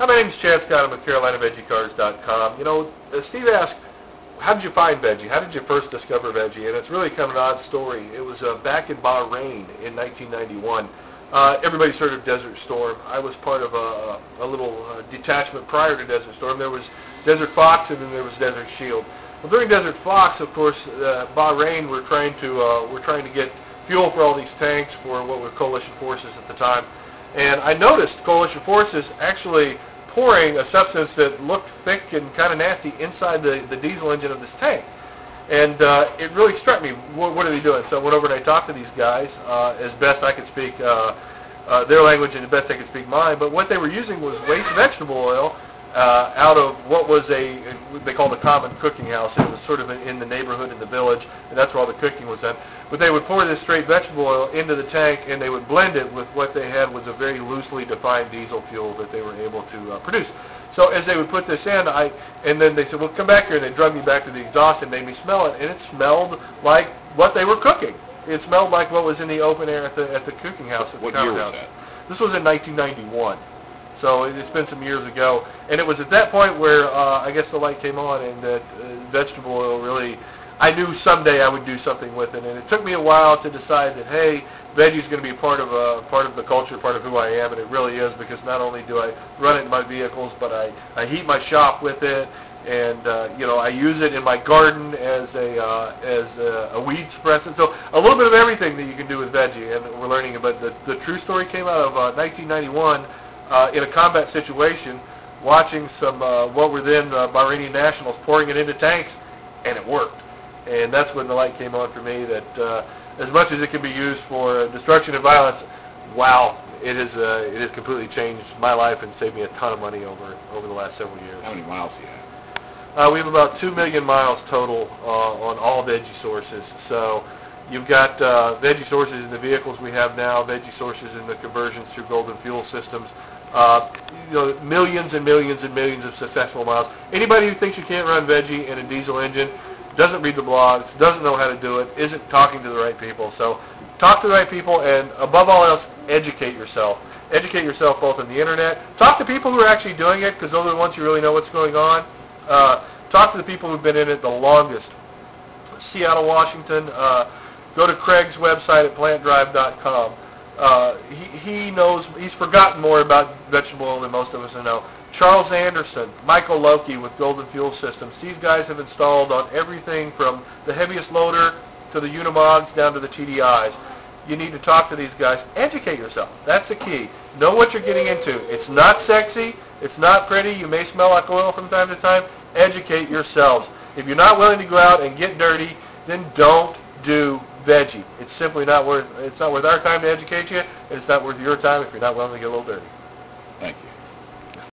Hi, my name is Chad Scott. I'm with CarolinaVeggieCars.com. You know, Steve asked, how did you find veggie? How did you first discover veggie? And it's really kind of an odd story. It was back in Bahrain in 1991. Everybody's heard of Desert Storm. I was part of a little detachment prior to Desert Storm. There was Desert Fox, and then there was Desert Shield. Well, during Desert Fox, of course, Bahrain were trying to get fuel for all these tanks for what were coalition forces at the time. And I noticed coalition forces actually pouring a substance that looked thick and kind of nasty inside the diesel engine of this tank. And it really struck me, what are they doing? So I went over and I talked to these guys as best I could speak their language and as best I could speak mine. But what they were using was waste vegetable oil out of what was they called a common cooking house. It was sort of in the neighborhood, in the village, and that's where all the cooking was done. But they would pour this straight vegetable oil into the tank, and they would blend it with what they had was a very loosely defined diesel fuel that they were able to produce. So as they would put this in, and then they said, well, come back here, and they drug me back to the exhaust and made me smell it, and it smelled like what they were cooking. It smelled like what was in the open air at the cooking house. What year was that? This was in 1991. So it's been some years ago, and it was at that point where I guess the light came on, and that vegetable oil really, I knew someday I would do something with it, and it took me a while to decide that, hey, veggie's going to be part of the culture, part of who I am, and it really is, because not only do I run it in my vehicles, but I heat my shop with it, and you know, I use it in my garden as a weed suppressant. So a little bit of everything that you can do with veggie, and we're learning about the true story came out of 1991 in a combat situation, watching some what were then Bahraini nationals pouring it into tanks, and it worked. And that's when the light came on for me that as much as it can be used for destruction and violence, wow, it has completely changed my life and saved me a ton of money over the last several years. How many miles do you have? We have about 2 million miles total on all veggie sources. So you've got veggie sources in the vehicles we have now, veggie sources in the conversions through Golden Fuel Systems. You know, millions and millions and millions of successful miles. Anybody who thinks you can't run veggie in a diesel engine doesn't read the blogs, doesn't know how to do it, isn't talking to the right people. So talk to the right people, and above all else, educate yourself. Educate yourself both on the internet. Talk to people who are actually doing it, because those are the ones who really know what's going on. Talk to the people who've been in it the longest. Seattle, Washington. Go to Craig's website at plantdrive.com. He knows, he's forgotten more about vegetable oil than most of us know. Charles Anderson, Michael Loki with Golden Fuel Systems. These guys have installed on everything from the heaviest loader to the Unimogs down to the TDIs. You need to talk to these guys. Educate yourself. That's the key. Know what you're getting into. It's not sexy. It's not pretty. You may smell like oil from time to time. Educate yourselves. If you're not willing to go out and get dirty, then don't do veggie. It's simply not worth our time to educate you, and it's not worth your time if you're not willing to get a little dirty. Thank you.